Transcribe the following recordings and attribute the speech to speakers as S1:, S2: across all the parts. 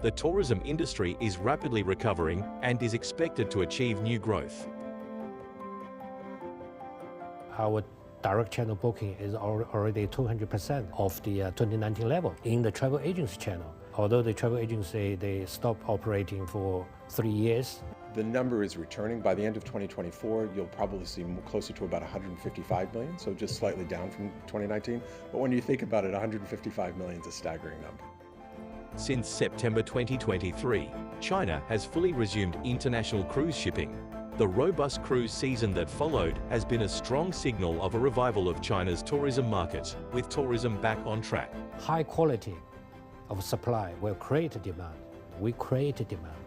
S1: the tourism industry is rapidly recovering and is expected to achieve new growth.
S2: Our direct channel booking is already 200% of the 2019 level in the travel agency channel. Although the travel agency, they stopped operating for 3 years.
S3: The number is returning. By the end of 2024, you'll probably see closer to about 155 million, so just slightly down from 2019. But when you think about it, 155 million is a staggering number.
S1: Since September 2023, China has fully resumed international cruise shipping. The robust cruise season that followed has been a strong signal of a revival of China's tourism market, with tourism back on track.
S2: High quality of supply will create demand. We create demand.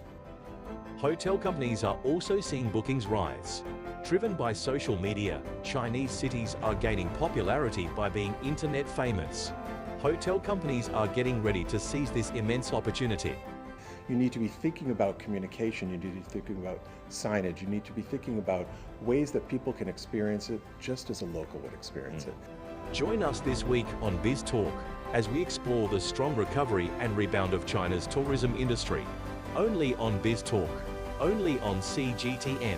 S1: Hotel companies are also seeing bookings rise. Driven by social media, Chinese cities are gaining popularity by being internet famous. Hotel companies are getting ready to seize this immense opportunity.
S3: You need to be thinking about communication, you need to be thinking about signage, you need to be thinking about ways that people can experience it just as a local would experience it.
S1: Join us this week on Biztalk as we explore the strong recovery and rebound of China's tourism industry. Only on Biztalk, only on CGTN.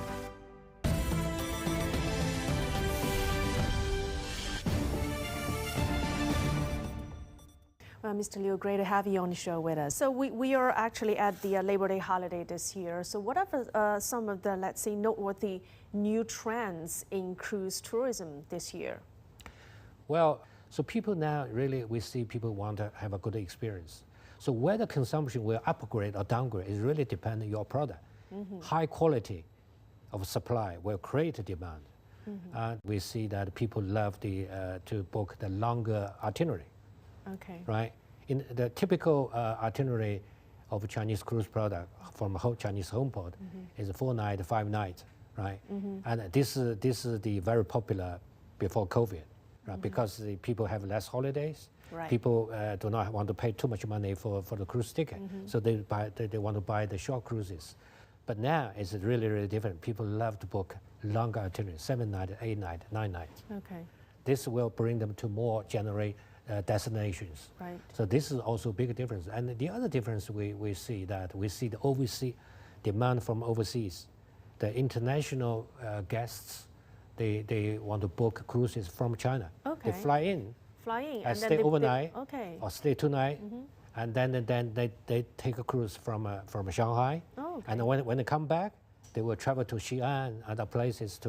S4: Well, Mr. Liu, great to have you on the show with us. So we are actually at the Labor Day holiday this year. So what are some of the, let's say, noteworthy new trends in cruise tourism this year?
S2: Well, so people now really, we see people want to have a good experience. So whether consumption will upgrade or downgrade is really dependent on your product. High quality of supply will create demand. And we see that people love to book the longer itinerary.
S4: Okay.
S2: Right? In the typical itinerary of a Chinese cruise product from a whole Chinese home port is a 4 night, 5 night, right? And this is the very popular before COVID, right? Because the people have less holidays.
S4: Right.
S2: People do not want to pay too much money for the cruise ticket, so they want to buy the short cruises. But now it's really, really different. People love to book longer itineraries, 7 nights, 8 nights, 9 nights.
S4: Okay.
S2: This will bring them to more destinations.
S4: Right.
S2: So this is also a big difference. And the other difference we see the overseas demand from overseas. The international guests, they want to book cruises from China.
S4: Okay.
S2: They fly in
S4: And
S2: stay overnight
S4: okay.
S2: or stay 2 nights, and then they take a cruise from Shanghai.
S4: Oh, okay.
S2: And when they come back, they will travel to Xi'an and other places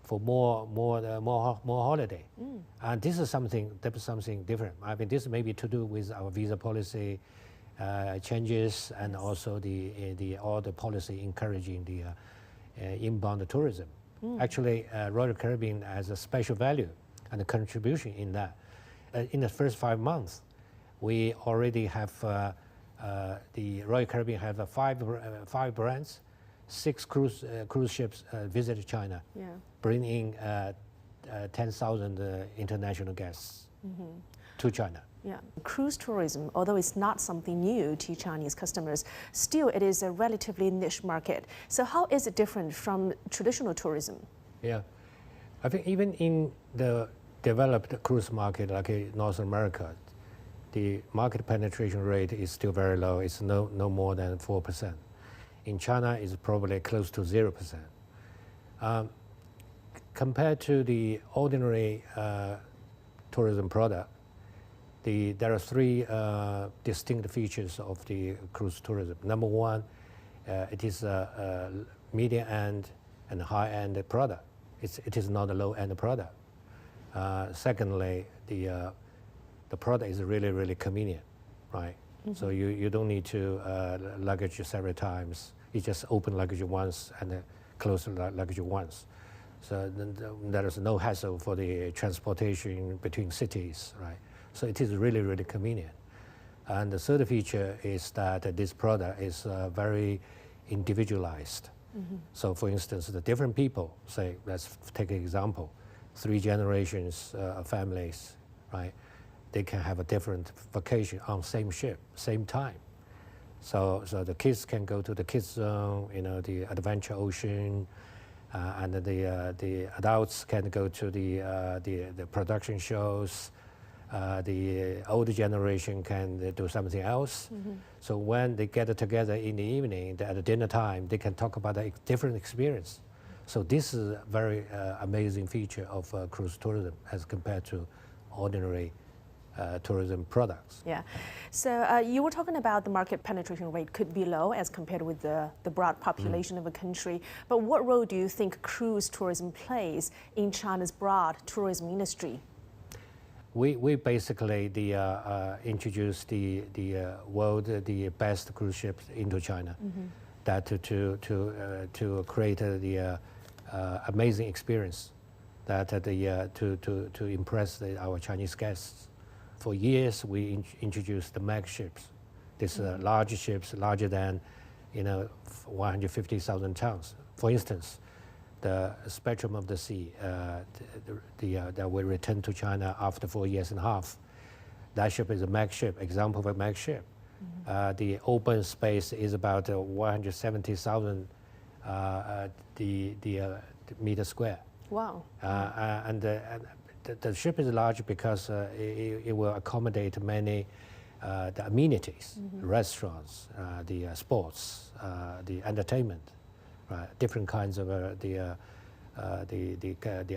S2: for more holiday. And this is something different. I mean, this may be to do with our visa policy changes, and also all the policy encouraging the inbound tourism. Actually, Royal Caribbean has a special value and a contribution in that. In the first 5 months, we already have the Royal Caribbean have 5 brands, 6 cruise ships visited China, bringing 10,000 international guests to China.
S4: Yeah, cruise tourism, although it's not something new to Chinese customers, still it is a relatively niche market. So how is it different from traditional tourism?
S2: Yeah, I think even in the developed cruise market like North America, the market penetration rate is still very low. It's no more than 4%. In China, it's probably close to 0%. Compared to the ordinary tourism product, there are 3 distinct features of the cruise tourism. Number 1, it is a medium-end and high-end product. It is not a low-end product. Secondly, the product is really, really convenient, right? So you don't need to luggage several times. You just open luggage once and close luggage once. So there is no hassle for the transportation between cities, right? So it is really, really convenient. And the third feature is that this product is very individualized. So for instance, the different people, say, let's take an example, 3 generations of families, right? They can have a different vacation on same ship, same time. So the kids can go to the kids zone, the adventure ocean, and the adults can go to the production shows, the older generation can do something else. So when they get together in the evening, at the dinner time, they can talk about a different experience. So this is a very amazing feature of cruise tourism as compared to ordinary tourism products.
S4: Yeah. So you were talking about the market penetration rate could be low as compared with the broad population of a country. But what role do you think cruise tourism plays in China's broad tourism industry?
S2: We basically introduced the world the best cruise ships into China, that to create the amazing experience, that to impress our Chinese guests. For years, we introduced the mag ships. These large ships, larger than 150,000 tons. For instance, the Spectrum of the Sea that will return to China after 4 years and a half. That ship is a mag ship, example of a mag ship. The open space is about 170,000 meter square.
S4: Wow.
S2: And the ship is large because it will accommodate many the amenities, restaurants, the sports, the entertainment, different kinds of the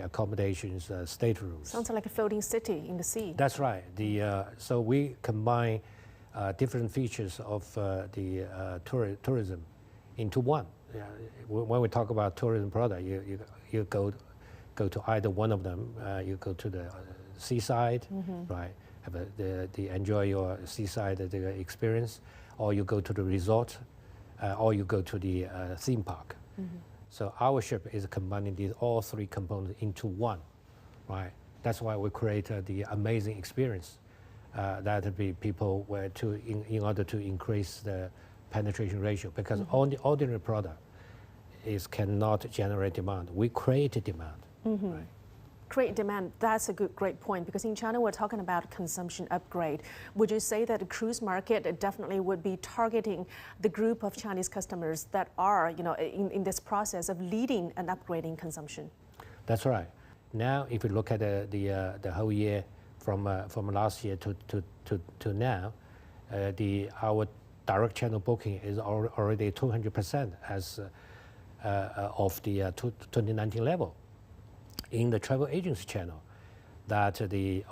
S2: accommodations, staterooms.
S4: Sounds like a floating city in the sea.
S2: That's right. So we combine different features of the tourism into one. When we talk about tourism product, you go to either one of them. You go to the seaside, right? Have enjoy your seaside experience, or you go to the resort, or you go to the theme park. So our ship is combining all three components into one, right? That's why we create the amazing experience that people were in order to increase the penetration ratio, because on the ordinary product cannot generate demand. We create demand. Right?
S4: Create demand, that's a great point, because in China we're talking about consumption upgrade. Would you say that the cruise market definitely would be targeting the group of Chinese customers that are in this process of leading and upgrading consumption?
S2: That's right. Now if you look at the whole year from last year to now, our direct channel booking is already 200% as of the 2019 level. In the travel agency channel, that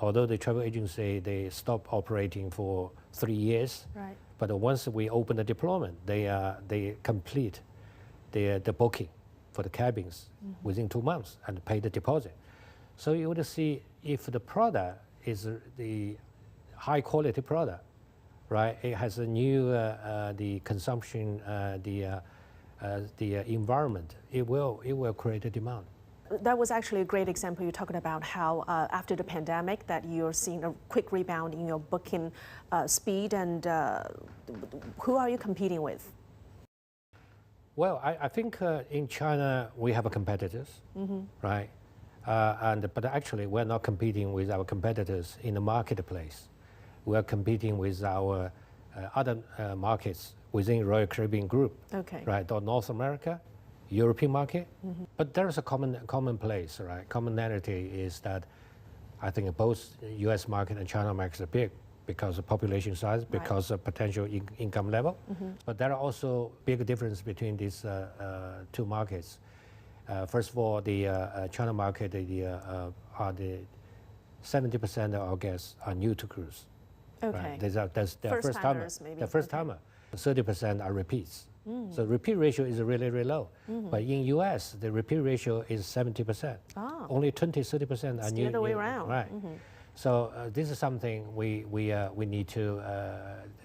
S2: although the travel agency they stopped operating for 3 years,
S4: right.
S2: But once we open the deployment, they complete the booking for the cabins within 2 months and pay the deposit. So you would see if the product is the high quality product, right? It has a new the consumption, the environment. It will create a demand.
S4: That was actually a great example. You're talking about how after the pandemic that you're seeing a quick rebound in your booking speed, and who are you competing with?
S2: Well, I think in China we have competitors, right? But actually we're not competing with our competitors in the marketplace. We are competing with our other markets within Royal Caribbean Group, right? Or North America, European market, but there is a common place, right? Commonality is that I think both U.S. market and China markets are big because of population size, because of potential income level. But there are also big difference between these two markets. First of all, the China market, are the 70% of our guests are new to cruise.
S4: Okay.
S2: Right? That's their first timer.
S4: Maybe.
S2: The first timer. 30% are repeats. So repeat ratio is really, really low. But in US, the repeat ratio is 70%. Only 20-30% are new.
S4: The other way around.
S2: Right. So this is something we need to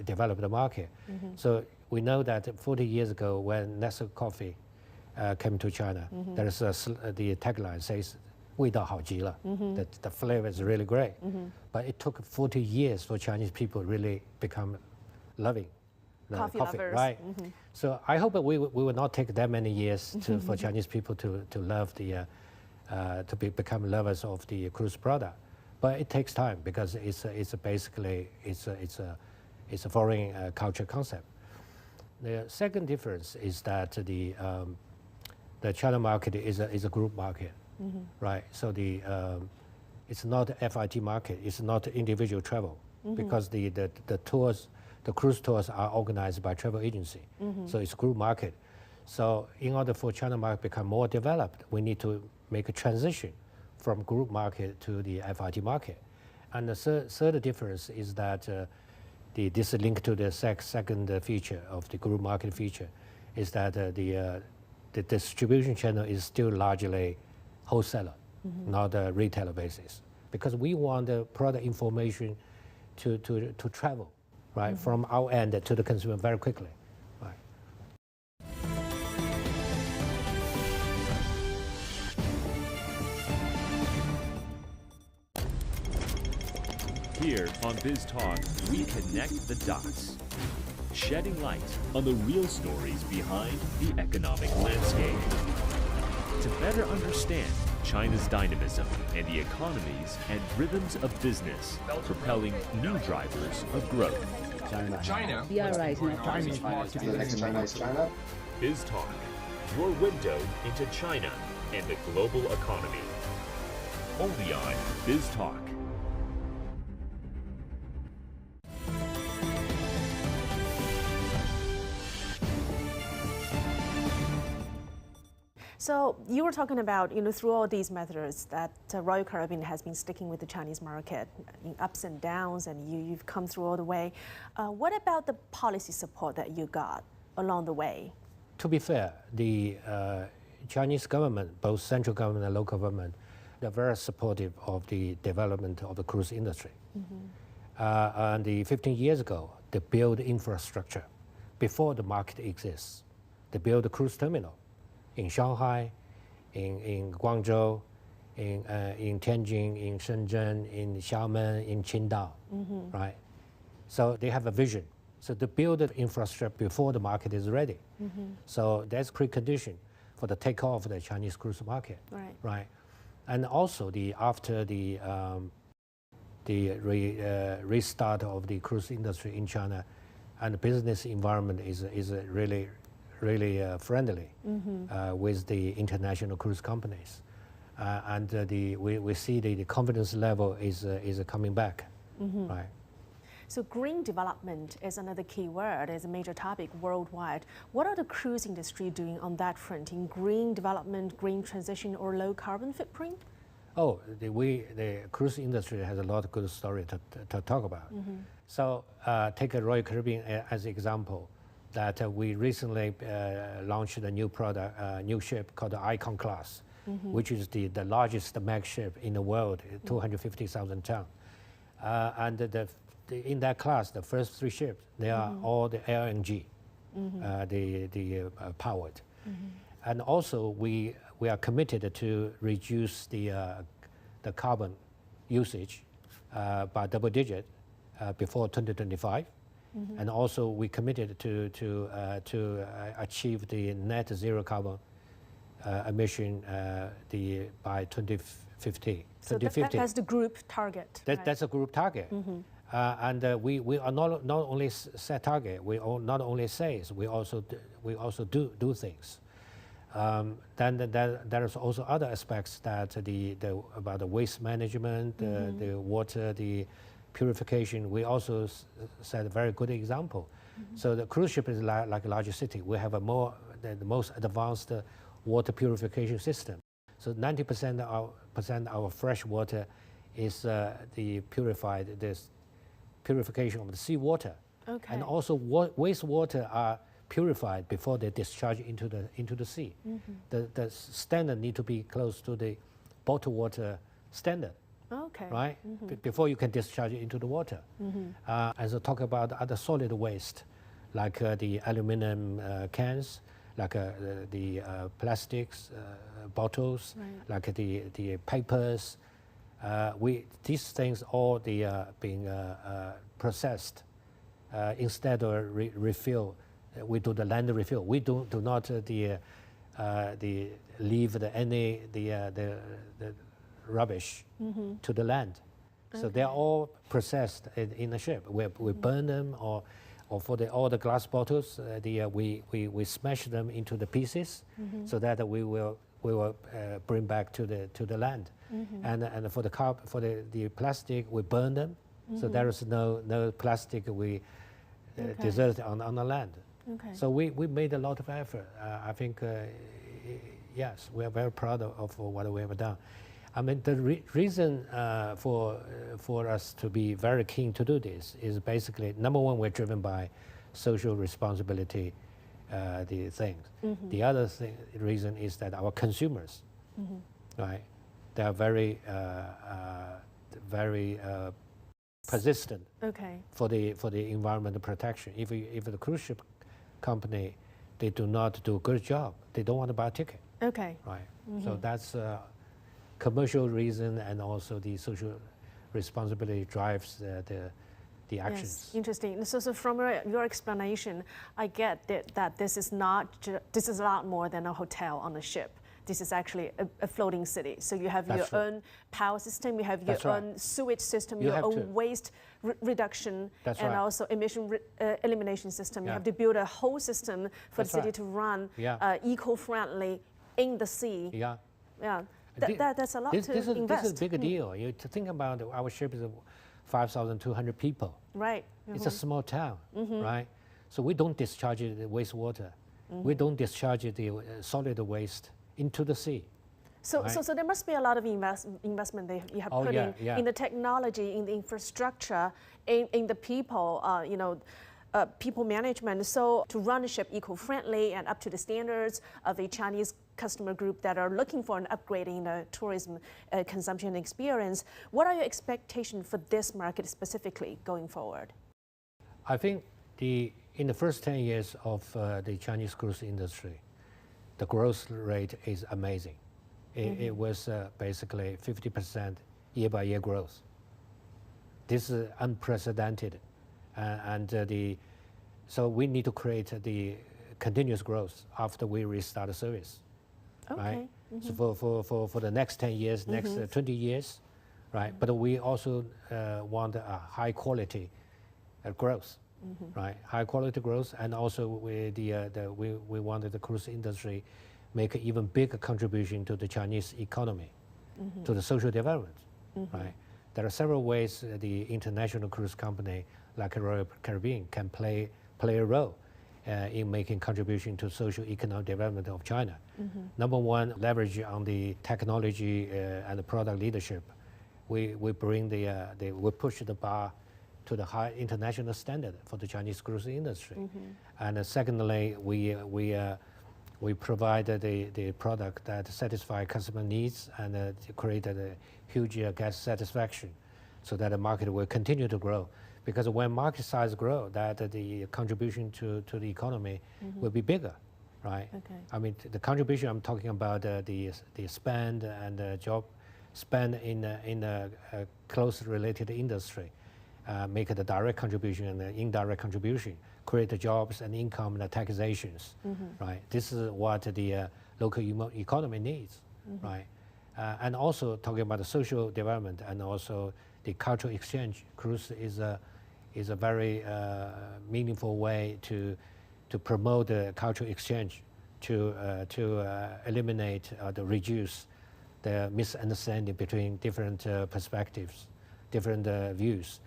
S2: develop the market. So we know that 40 years ago when Nestle coffee came to China, there is the tagline says, 味道好极了. The flavor is really great. But it took 40 years for Chinese people really become loving
S4: coffee lovers.
S2: Right? So I hope that we will not take that many years for Chinese people to love become lovers of the cruise product. But it takes time because it's basically a foreign culture concept. The second difference is that the China market is a group market, right? So it's not a FIT market, it's not individual travel, because the tours, the cruise tours are organized by travel agency, so it's group market. So in order for China market to become more developed, we need to make a transition from group market to the FIT market. And the third difference is that this is linked to the second feature of the group market feature, is that the distribution channel is still largely wholesaler, not a retailer basis. Because we want the product information to travel, right, from our end to the consumer very quickly. Right.
S1: Here on Biztalk, we connect the dots, shedding light on the real stories behind the economic landscape. To better understand China's dynamism and the economies and rhythms of business, propelling new drivers of growth.
S5: China.
S6: Yeah, right.
S5: Chinese market. The next China is China.
S1: Biztalk, your window into China and the global economy. Only on Biztalk.
S4: So you were talking about, through all these methods that Royal Caribbean has been sticking with the Chinese market in ups and downs, and you've come through all the way. What about the policy support that you got along the way?
S2: To be fair, the Chinese government, both central government and local government, they're very supportive of the development of the cruise industry. And 15 years ago, they built infrastructure before the market exists. They built a cruise terminal in Shanghai, in Guangzhou, in Tianjin, in Shenzhen, in Xiamen, in Qingdao, right? So they have a vision. So they build the infrastructure before the market is ready. So that's precondition for the takeoff of the Chinese cruise market, right? And also after the restart of the cruise industry in China, and the business environment is really friendly with the international cruise companies, and we see the confidence level is coming back, right?
S4: So green development is another key word, is a major topic worldwide. What are the cruise industry doing on that front in green development, green transition, or low carbon footprint?
S2: Oh, the cruise industry has a lot of good story to talk about. So take a Royal Caribbean as an example. That we recently launched a new product, new ship called the Icon Class, which is the largest mag ship in the world, 250,000 tons. And in that class, the first 3 ships, they are all the LNG, powered. And also we are committed to reduce the carbon usage by double digit before 2025. And also we committed to achieve the net zero carbon emission by 2050.
S4: So that's the group target.
S2: That's a group target. And we are not only set target, we not only say, we also do things. Then there is also other aspects that about the waste management, the water, the purification. We also set a very good example. So the cruise ship is like a larger city. We have the most advanced water purification system. So 90% of our fresh water is this purification of the seawater.
S4: Okay.
S2: And also wastewater are purified before they discharge into the sea. The standard need to be close to the bottled water standard.
S4: Okay.
S2: Right? Before you can discharge it into the water. As I talk about other solid waste, like the aluminum cans, like the plastics bottles, like the papers. These things all being processed instead of refill. We do the land refill. We do not leave the rubbish to the land. So they're all processed in the ship. We burn them, or for all the glass bottles, we smash them into the pieces, so that we will we will bring back to the land. And for the plastic, we burn them. So there is no plastic we desert on the land.
S4: Okay.
S2: So we made a lot of effort. I think, yes, we are very proud of what we have done. I mean, the reason for us to be very keen to do this is basically, number one, we're driven by social responsibility, the things. The other reason is that our consumers, right, they are very persistent for the environmental protection. If the cruise ship company, they do not do a good job, they don't want to buy a ticket.
S4: Okay.
S2: Right. So that's commercial reason, and also the social responsibility drives the actions.
S4: Yes, interesting. So from your explanation, I get that this is a lot more than a hotel on a ship. This is actually a floating city. So you have your own power system, you have your own sewage system, your own waste reduction, and also emission elimination system. You have to build a whole system for the city to run eco-friendly in the sea. Yeah. That's a lot to invest.
S2: This is a big deal. You to think about our ship is 5,200 people.
S4: Right.
S2: It's a small town, right? So we don't discharge the wastewater. We don't discharge the solid waste into the sea.
S4: So there must be a lot of investment that you have put in the technology, in the infrastructure, in the people, people management. So to run a ship eco-friendly and up to the standards of a Chinese customer group that are looking for an upgrade in the tourism consumption experience, what are your expectations for this market specifically going forward?
S2: I think in the first 10 years of the Chinese cruise industry, the growth rate is amazing. It was basically 50% year-by-year growth. This is unprecedented, so we need to create the continuous growth after we restart the service. Right? So for the next 10 years, next 20 years, right? But we also want a high quality growth, right? High quality growth, and also we wanted the cruise industry make an even bigger contribution to the Chinese economy, to the social development, right? There are several ways the international cruise company like Royal Caribbean can play a role in making contribution to social economic development of China. Number one, leverage on the technology and the product leadership. We bring we push the bar to the high international standard for the Chinese cruise industry. And secondly, we provide the product that satisfy customer needs and create a huge guest satisfaction, so that the market will continue to grow. Because when market size grow, that the contribution to the economy will be bigger, right? I mean, the contribution I'm talking about the spend and the job spend in a close related industry, make the direct contribution and the indirect contribution, create the jobs and income and the taxations, right? This is what the local economy needs, right? And also talking about the social development and also the cultural exchange. Cruise is a very meaningful way to promote the cultural exchange, to eliminate or to reduce the misunderstanding between different perspectives, different views.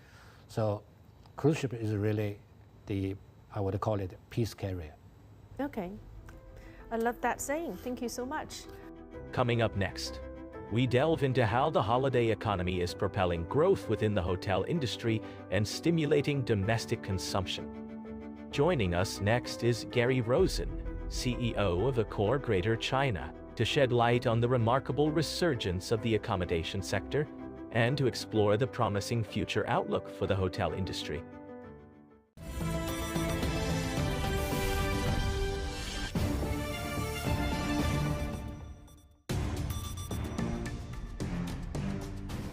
S2: So cruise ship is really I would call it peace carrier.
S4: Okay, I love that saying. Thank you so much.
S1: Coming up next, we delve into how the holiday economy is propelling growth within the hotel industry and stimulating domestic consumption. Joining us next is Gary Rosen, CEO of Accor Greater China, to shed light on the remarkable resurgence of the accommodation sector and to explore the promising future outlook for the hotel industry.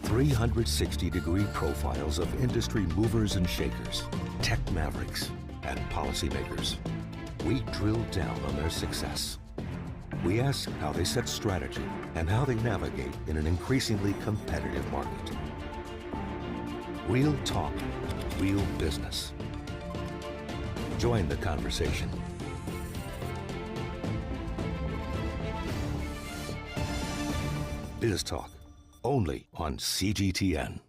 S6: .360-degree profiles of industry movers and shakers, tech mavericks, and policymakers. We drill down on their success. We ask how they set strategy and how they navigate in an increasingly competitive market. Real talk, real business. Join the conversation. Biztalk, only on CGTN.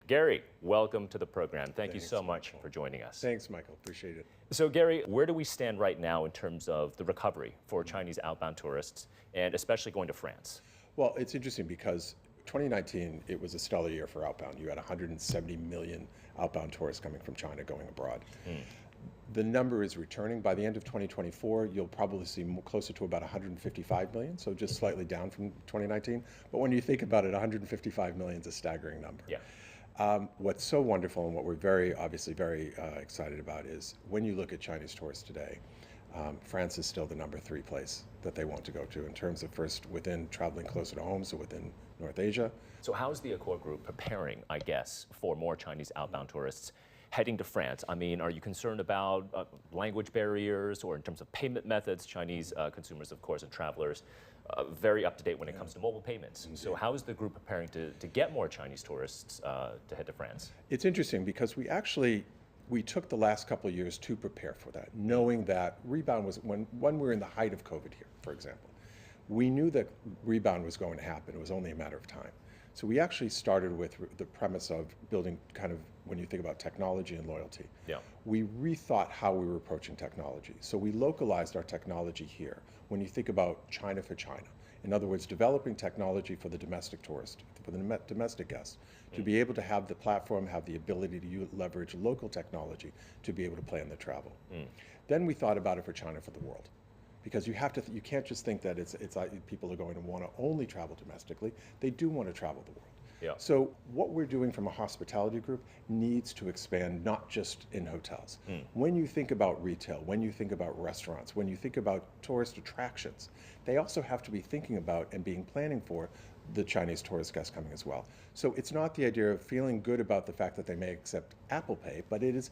S7: Gary, welcome to the program. Thank you
S3: Thanks,
S7: so much
S3: Michael.
S7: for joining us.
S3: Thanks, Michael. Appreciate it.
S7: So, Gary, where do we stand right now in terms of the recovery for Chinese outbound tourists, and especially going to France?
S3: Well, it's interesting because 2019, it was a stellar year for outbound. You had 170 million outbound tourists coming from China going abroad. The number is returning. By the end of 2024, you'll probably see closer to about 155 million, so just slightly down from 2019. But when you think about it, 155 million is a staggering number.
S7: Yeah.
S3: What's so wonderful and what we're obviously very excited about is when you look at Chinese tourists today, France is still the number 3 place that they want to go to in terms of first within traveling closer to home, so within North Asia.
S7: So how is the Accor Group preparing, I guess, for more Chinese outbound tourists heading to France? I mean, are you concerned about language barriers or in terms of payment methods? Chinese consumers, of course, and travelers, very up to date when it comes to mobile payments. So how is the group preparing to get more Chinese tourists to head to France?
S3: It's interesting because we took the last couple of years to prepare for that, knowing that rebound was, when we were in the height of COVID here, for example, we knew that rebound was going to happen. It was only a matter of time. So we actually started with the premise of building kind of, when you think about technology and loyalty, we rethought how we were approaching technology. So we localized our technology here. When you think about China for China, in other words, developing technology for the domestic tourist, for the domestic guest, to be able to have the platform, have the ability to leverage local technology to be able to plan the travel. Then we thought about it for China for the world. Because you can't just think that it's like people are going to want to only travel domestically. They do want to travel the world.
S7: Yeah.
S3: So what we're doing from a hospitality group needs to expand, not just in hotels. When you think about retail, when you think about restaurants, when you think about tourist attractions, they also have to be thinking about and planning for the Chinese tourist guests coming as well. So it's not the idea of feeling good about the fact that they may accept Apple Pay, but it is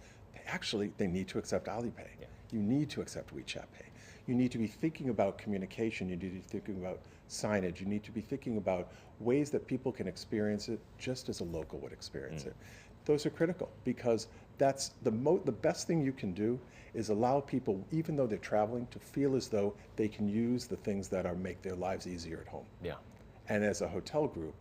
S3: actually they need to accept Alipay.
S7: Yeah.
S3: You need to accept WeChat Pay. You need to be thinking about communication. You need to be thinking about signage. You need to be thinking about ways that people can experience it just as a local would experience it. Those are critical because that's the best thing you can do is allow people, even though they're traveling, to feel as though they can use the things that make their lives easier at home.
S7: Yeah.
S3: And as a hotel group,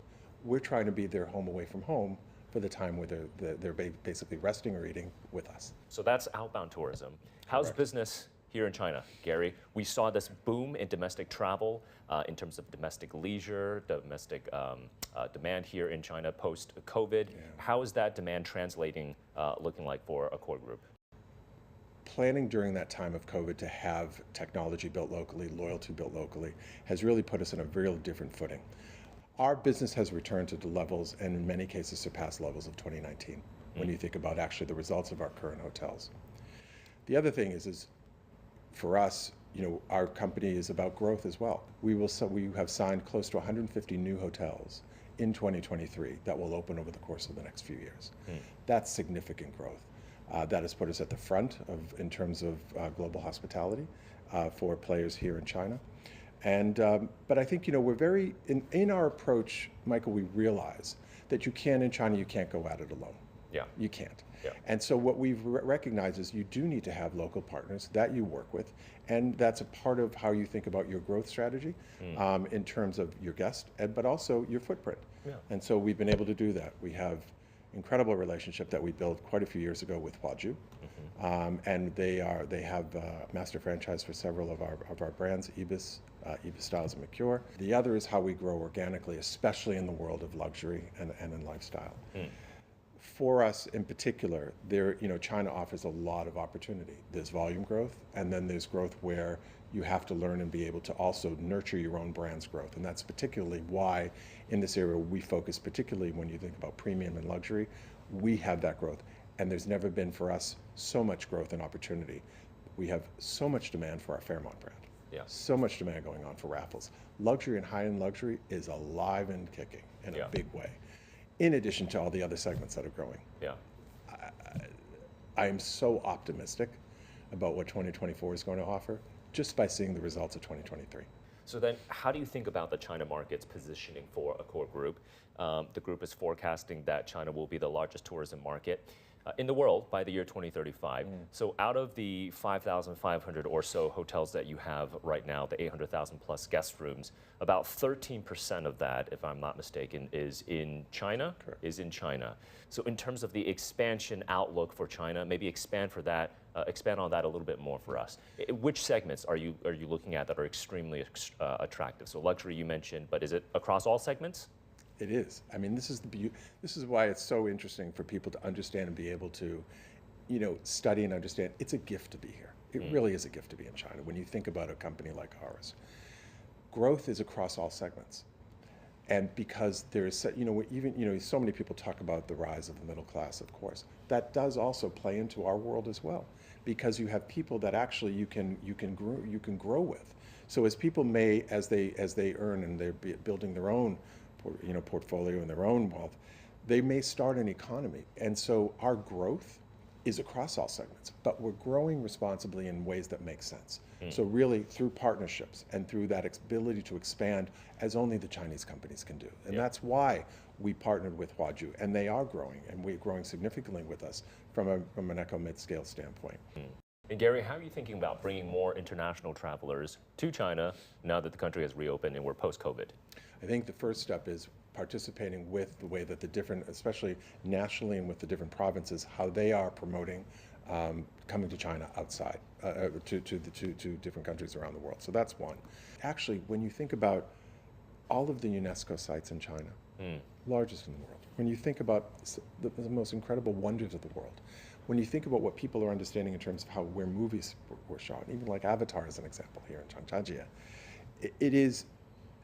S3: we're trying to be their home away from home for the time where they're basically resting or eating with us.
S7: So that's outbound tourism. How's business here in China, Gary? We saw this boom in domestic travel in terms of domestic leisure, domestic demand here in China post-COVID.
S3: Yeah.
S7: How is that demand translating, looking like for Accor Group?
S3: Planning during that time of COVID to have technology built locally, loyalty built locally, has really put us in a real different footing. Our business has returned to the levels, and in many cases surpassed levels of 2019, when you think about actually the results of our current hotels. The other thing is for us, our company is about growth as well. We have signed close to 150 new hotels in 2023 that will open over the course of the next few years. That's significant growth. That has put us at the front in terms of global hospitality for players here in China. And but I think we're very in our approach, Michael. We realize that in China you can't go at it alone.
S7: Yeah.
S3: You can't.
S7: Yeah.
S3: And so what we've recognized is you do need to have local partners that you work with, and that's a part of how you think about your growth strategy in terms of your guest, but also your footprint.
S7: Yeah.
S3: And so we've been able to do that. We have incredible relationship that we built quite a few years ago with Huaju, and they have master franchise for several of our brands, Ibis Styles and Accor. The other is how we grow organically, especially in the world of luxury and in lifestyle. For us in particular, China offers a lot of opportunity. There's volume growth, and then there's growth where you have to learn and be able to also nurture your own brand's growth. And that's particularly why in this area we focus, particularly when you think about premium and luxury, we have that growth. And there's never been for us so much growth and opportunity. We have so much demand for our Fairmont brand.
S7: Yeah.
S3: So much demand going on for Raffles. Luxury and high-end luxury is alive and kicking in a big way, in addition to all the other segments that are growing.
S7: Yeah.
S3: I am so optimistic about what 2024 is going to offer just by seeing the results of 2023.
S7: So then how do you think about the China market's positioning for Accor Group? The group is forecasting that China will be the largest tourism market. in the world by the year 2035. So out of the 5,500 or so hotels that you have right now, the 800,000 plus guest rooms, about 13% of that, if I'm not mistaken, is in China.
S3: Correct.
S7: Is in China. So in terms of the expansion outlook for China, maybe expand on that a little bit more for us. Which segments are you looking at that are extremely attractive? So luxury you mentioned, but is it across all segments?
S3: It is. I mean, this is why it's so interesting for people to understand and be able to, study and understand. It's a gift to be here. It really is a gift to be in China. When you think about a company like ours, growth is across all segments. And because there is, so many people talk about the rise of the middle class, of course. That does also play into our world as well, because you have people that actually you can grow with. So as people as they earn and they're building their own portfolio and their own wealth, they may start an economy. And so our growth is across all segments, but we're growing responsibly in ways that make sense. So really through partnerships and through that ability to expand as only the Chinese companies can do. And that's why we partnered with Huazhu, and they are growing, and we're growing significantly with us from an eco mid-scale standpoint.
S7: And Gary, how are you thinking about bringing more international travelers to China now that the country has reopened and we're post-COVID?
S3: I think the first step is participating with the way that the different, especially nationally and with the different provinces, how they are promoting coming to China outside, to different countries around the world. So that's one. Actually, when you think about all of the UNESCO sites in China, largest in the world, when you think about the most incredible wonders of the world, when you think about what people are understanding in terms of where movies were shot, even like Avatar as an example here in Changjia, it is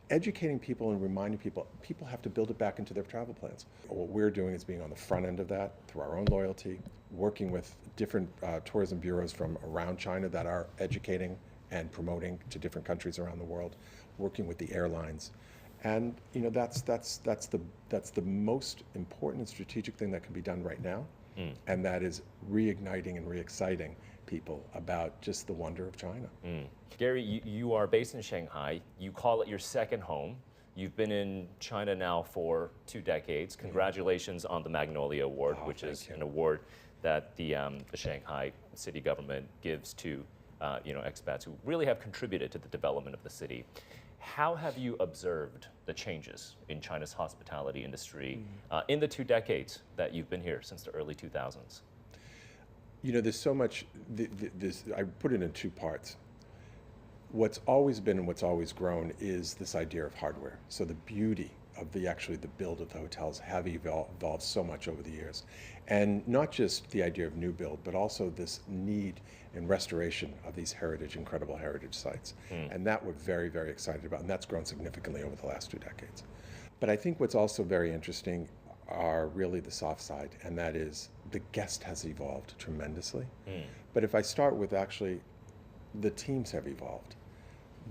S3: educating people and reminding people have to build it back into their travel plans. What we're doing is being on the front end of that through our own loyalty, working with different tourism bureaus from around China that are educating and promoting to different countries around the world, working with the airlines. And that's the most important and strategic thing that can be done right now. And that is reigniting and re-exciting people about just the wonder of China.
S7: Gary, you are based in Shanghai. You call it your second home. You've been in China now for 2 decades. Congratulations on the Magnolia Award, which is an award that the Shanghai city government gives to expats who really have contributed to the development of the city. How have you observed the changes in China's hospitality industry in the 2 decades that you've been here, since the early 2000s?
S3: There's so much, I put it in 2 parts. What's always been and what's always grown is this idea of hardware. So the beauty of the build of the hotels have evolved so much over the years. And not just the idea of new build, but also this need and restoration of these incredible heritage sites. And that we're very, very excited about, and that's grown significantly over the last 2 decades. But I think what's also very interesting are really the soft side, and that is the guest has evolved tremendously. But if I start with actually the teams have evolved.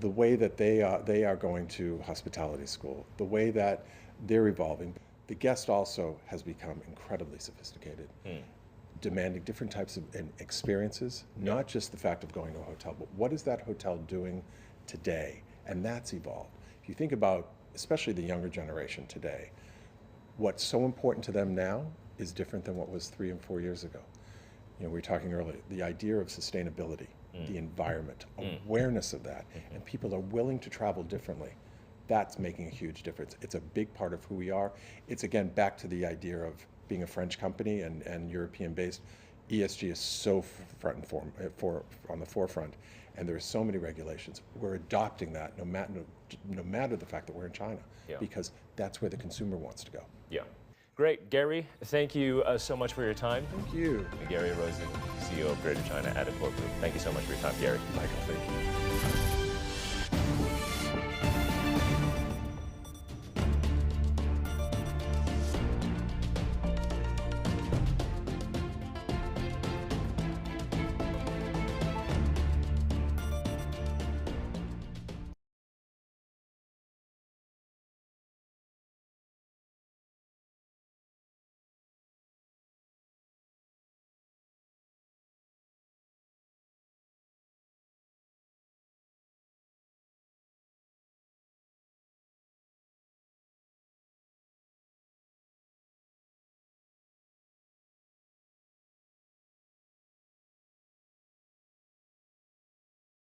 S3: The way that they are going to hospitality school, the way that they're evolving. The guest also has become incredibly sophisticated, demanding different types of experiences, not just the fact of going to a hotel, but what is that hotel doing today? And that's evolved. If you think about, especially the younger generation today, what's so important to them now is different than what was 3 and 4 years ago. We were talking earlier, the idea of sustainability, the environment, awareness of that, and people are willing to travel differently. That's making a huge difference. It's a big part of who we are. It's again back to the idea of being a French company and European-based. ESG is so on the forefront, and there are so many regulations. We're adopting that no matter the fact that we're in China, because that's where the consumer wants to go.
S7: Yeah. Great. Gary, thank you so much for your time.
S3: Thank you.
S7: Gary Rosen, CEO of Greater China at Accor Group. Thank you so much for your time, Gary.
S3: Michael, thank you.